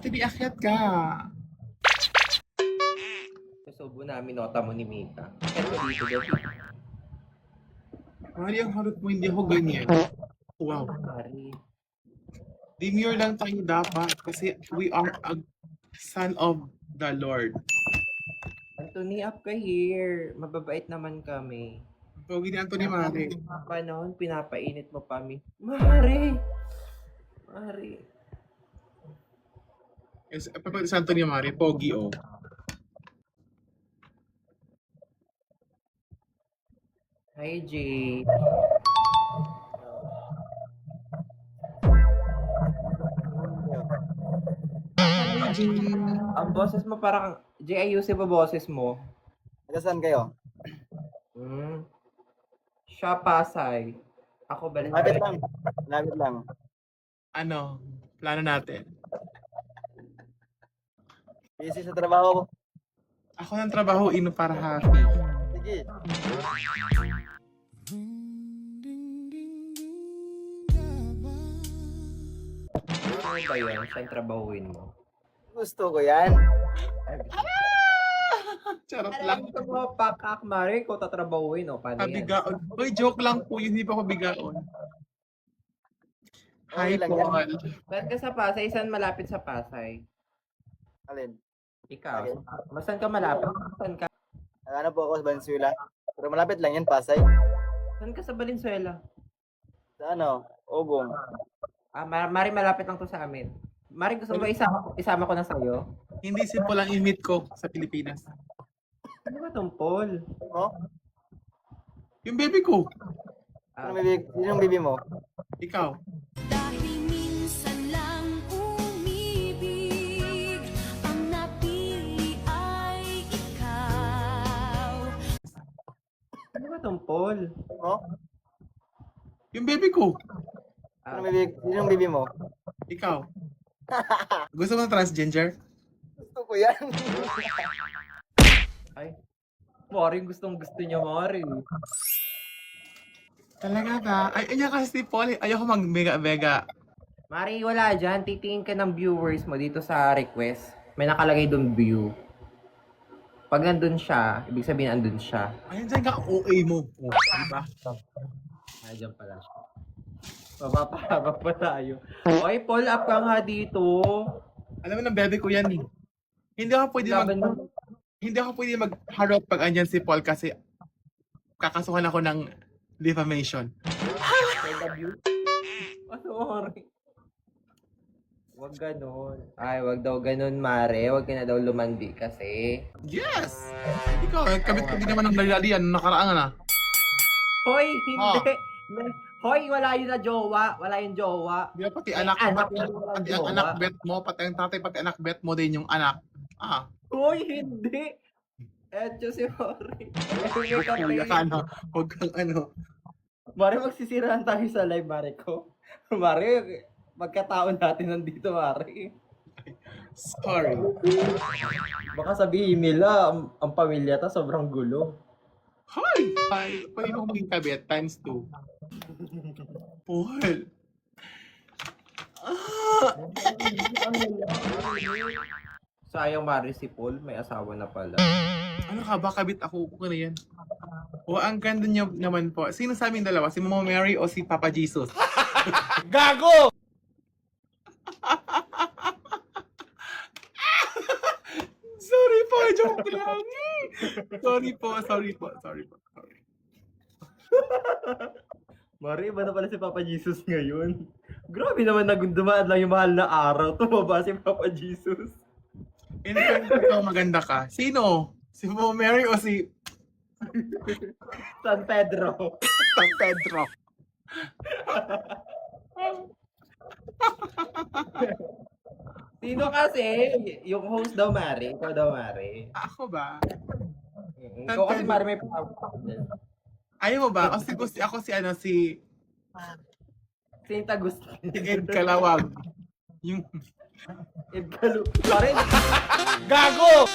Anthony, akyat ka. Susubo namin nota mo ni Mika. Ito dito, Debbie. Mari, ang harot mo, hindi ako ganyan. Wow. Mari. Demure lang tayo dapat kasi we are a son of the Lord. Anthony, up ka here. Mababait naman kami. Pogi ni Anthony, Mari. Panahon, pinapainit mo pa mi. Mari! Mari. Yes, pag sa Anthony, Mari, pogi oh. Hi, Jay. Ang boses mo parang... Jay, ayusin mo boses mo. Taga saan kayo? Siya Pasay. Ako Lapit Valenzuela. lang. Lapit lang. Ano, plano natin. Busy sa trabaho. Ako ng trabaho, ino para happy. Sige. Ano ba yun? Saan trabahuin mo? Gusto ko yan. Charot Alam lang. ko mo, pakak, Mari, kung tatrabahuin, o paano yan? Kabigaon. Uy, joke lang po, yun, hindi pa ako bigaon. Hi, Okay lang yan. Paul. Saan ka sa Pasay? Saan malapit sa Pasay? Alin? Ikaw? Okay. Saan ka malapit? Saan ka? Ano po ako sa Valenzuela. Pero malapit lang yan, Pasay. Saan ka sa Valenzuela? Sa ano? Ogong. Mari, malapit lang to sa amin. Mari, gusto mo isama ko na sa'yo? Hindi si Paul ang i-meet ko sa Pilipinas. Ano ba tong Paul? Oh? Yung baby ko, Ano bibi? Sinong bibi mo? ikaw. Dahil minsan lang umibig, ang napili ay ikaw. Ano ba tong Paul? Oh? Yung baby ko, Ano bibi? Sinong bibi mo? ikaw. Gusto mo ng transgender? Gusto ko yan. Ay. Mari, gustong gusto niya, Mari. Talaga ba? Ay, niya kasi si Paul. Ayoko mag-mega-mega. Mari, wala dyan. Titingin ka ng viewers mo dito sa request. May nakalagay doon view. Pag nandun siya, ibig sabihin andun siya. Ayun dyan ka, OA mo. Oh, diba? Ay, dyan pala siya. Mapapahaba pa tayo. Oy, Paul, up ka nga dito. Alam mo ng bebe ko yan eh. Hindi ako pwede Laban mo. hindi ako pwede mag-harot pag andyan si Paul kasi kakasuhan ako ng defamation. W? Sorry. Wag ganon. Ay, wag daw ganon, Mare. Wag ka na daw lumandi kasi. Yes! Ikaw, kabit ko din naman ng lalalian nakaraang na. Hoy, hindi. Hoy, wala yun na jowa. Wala yung jowa. Di ba pati Ay, anak, anak pati, mo lang pati ang jowa. anak bet mo, pati ang tatay, pati anak bet mo din yung anak. Ah, Hoy, hindi. Eto si Mare. kuya ka ano, huwag kang ano. Mare, magsisiraan tayo sa live, Mare ko. Mare, magkataon natin nandito, Mare. Sorry. Baka sabihin nila, ang pamilya ta sobrang gulo. Hi! Ay, pwede mo maging kabit times 2. Paul. Ah! Sayang, Mare, si Paul, may asawa na pala. Ano ka ba? Kabit ako. Ko na yan. O, ang ganda niya naman po. Sino sa aming dalawa? Si Mama Mary o si Papa Jesus? Gago! Sorry po, joke lang. Sorry po. Sorry. Mare, iba na pala si Papa Jesus ngayon. Grabe naman dumaan lang yung mahal na araw. Tumaba si Papa Jesus. In fact, ikaw maganda ka. Sino? Si Mama Mary o si San Pedro. San Pedro? Sino kasi? Yung host daw, Mare. Ikaw daw, Mare. Ako ba? Ikaw kasi, Mare, may power. Ayaw mo ba? O si ako si ano, si Saint Agustin. Ed Kalawag. Yung Ed Kalu. Mare, Gago!